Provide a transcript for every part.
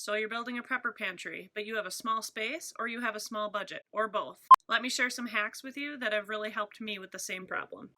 So you're building a prepper pantry, but you have a small space or you have a small budget, or both. Let me share some hacks with you that have really helped me with the same problem.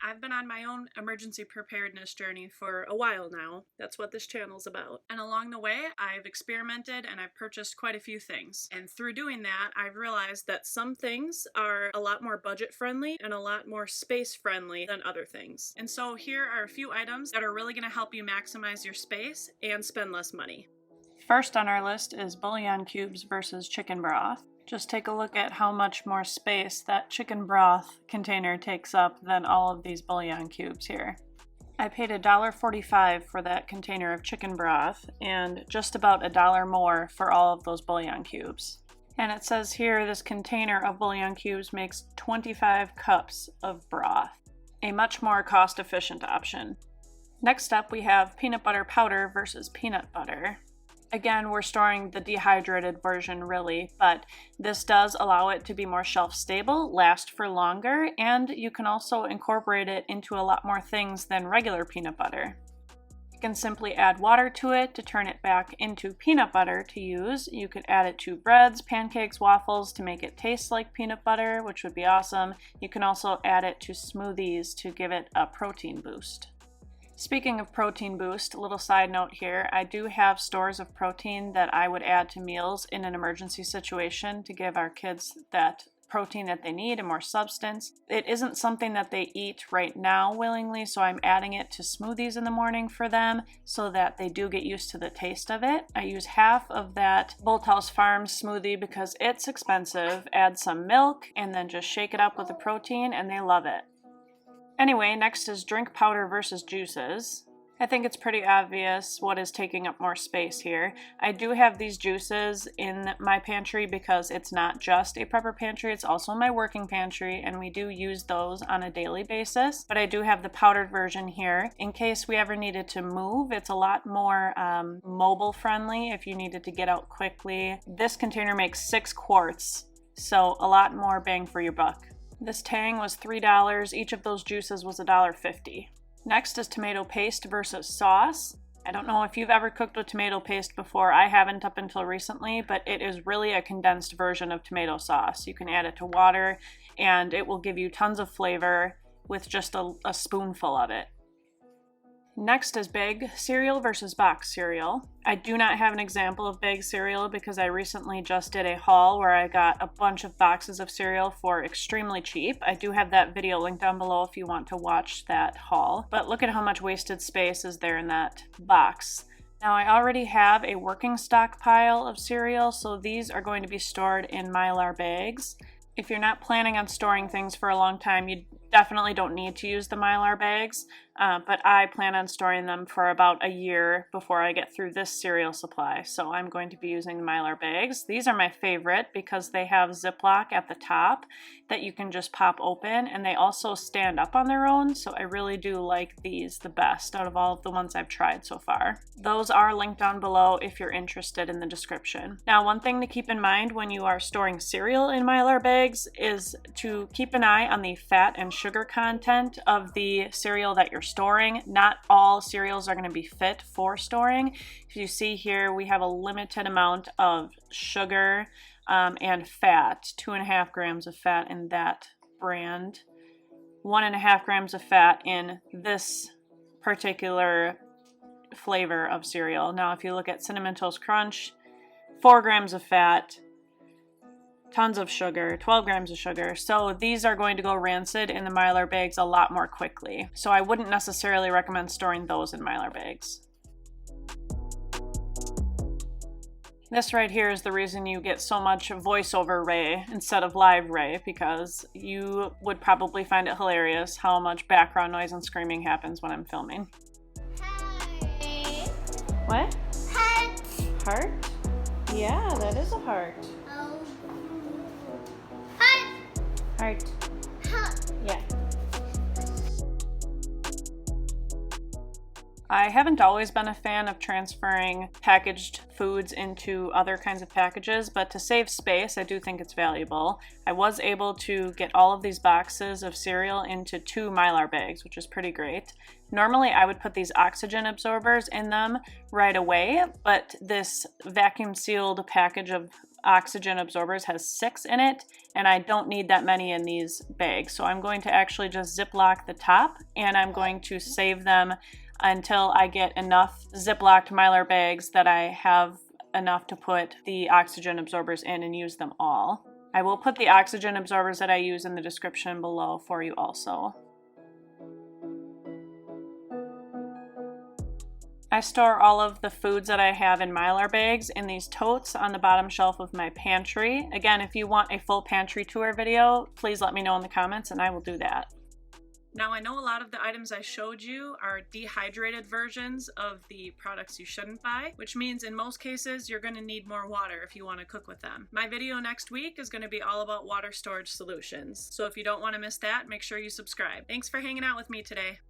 I've been on my own emergency preparedness journey for a while now. That's what this channel's about. And along the way, I've experimented and I've purchased quite a few things. And through doing that, I've realized that some things are a lot more budget friendly and a lot more space friendly than other things. And so here are a few items that are really going to help you maximize your space and spend less money. First on our list is bouillon cubes versus chicken broth. Just take a look at how much more space that chicken broth container takes up than all of these bouillon cubes here. I paid $1.45 for that container of chicken broth and just about $1 more for all of those bouillon cubes. And it says here this container of bouillon cubes makes 25 cups of broth, a much more cost-efficient option. Next up we have peanut butter powder versus peanut butter. Again, we're storing the dehydrated version really, but this does allow it to be more shelf stable, last for longer, and you can also incorporate it into a lot more things than regular peanut butter. You can simply add water to it to turn it back into peanut butter to use. You could add it to breads, pancakes, waffles to make it taste like peanut butter, which would be awesome. You can also add it to smoothies to give it a protein boost. Speaking of protein boost, a little side note here, I do have stores of protein that I would add to meals in an emergency situation to give our kids that protein that they need and more substance. It isn't something that they eat right now willingly, so I'm adding it to smoothies in the morning for them so that they do get used to the taste of it. I use half of that Bolthouse Farms smoothie because it's expensive, add some milk, and then just shake it up with the protein, and they love it. Anyway, next is drink powder versus juices. I think it's pretty obvious what is taking up more space here. I do have these juices in my pantry because it's not just a prepper pantry, it's also my working pantry, and we do use those on a daily basis. But I do have the powdered version here in case we ever needed to move. It's a lot more mobile friendly if you needed to get out quickly. This container makes 6 quarts, so a lot more bang for your buck. This Tang was $3, each of those juices was $1.50. Next is tomato paste versus sauce. I don't know if you've ever cooked with tomato paste before. I haven't up until recently, but it is really a condensed version of tomato sauce. You can add it to water and it will give you tons of flavor with just a spoonful of it. Next is bag cereal versus box cereal. I do not have an example of bag cereal because I recently just did a haul where I got a bunch of boxes of cereal for extremely cheap. I do have that video linked down below if you want to watch that haul. But look at how much wasted space is there in that box. Now I already have a working stockpile of cereal, so these are going to be stored in Mylar bags. If you're not planning on storing things for a long time, you definitely don't need to use the Mylar bags, but I plan on storing them for about a year before I get through this cereal supply, so I'm going to be using the Mylar bags. These are my favorite because they have Ziploc at the top that you can just pop open, and they also stand up on their own, so I really do like these the best out of all of the ones I've tried so far. Those are linked down below if you're interested in the description. Now, one thing to keep in mind when you are storing cereal in Mylar bags is to keep an eye on the fat and sugar content of the cereal that you're storing. Not all cereals are going to be fit for storing. If you see here, we have a limited amount of sugar and fat, 2.5 grams of fat in that brand, 1.5 grams of fat in this particular flavor of cereal. Now, if you look at Cinnamon Toast Crunch, 4 grams of fat, tons of sugar, 12 grams of sugar. So these are going to go rancid in the Mylar bags a lot more quickly. So I wouldn't necessarily recommend storing those in Mylar bags. This right here is the reason you get so much voiceover Ray instead of live Ray, because you would probably find it hilarious how much background noise and screaming happens when I'm filming. Heart. What? Heart. Heart? Yeah, that is a heart. Oh. Heart. Heart. Heart. Yeah. I haven't always been a fan of transferring packaged foods into other kinds of packages, but to save space, I do think it's valuable. I was able to get all of these boxes of cereal into 2 Mylar bags, which is pretty great. Normally, I would put these oxygen absorbers in them right away, but this vacuum sealed package of oxygen absorbers has 6 in it, and I don't need that many in these bags. So I'm going to actually just Ziploc the top, and I'm going to save them until I get enough Ziplocked Mylar bags that I have enough to put the oxygen absorbers in and use them all. I will put the oxygen absorbers that I use in the description below for you also. I store all of the foods that I have in Mylar bags in these totes on the bottom shelf of my pantry. Again, if you want a full pantry tour video, please let me know in the comments and I will do that. Now, I know a lot of the items I showed you are dehydrated versions of the products you shouldn't buy, which means in most cases you're going to need more water if you want to cook with them. My video next week is going to be all about water storage solutions, so if you don't want to miss that, make sure you subscribe. Thanks for hanging out with me today.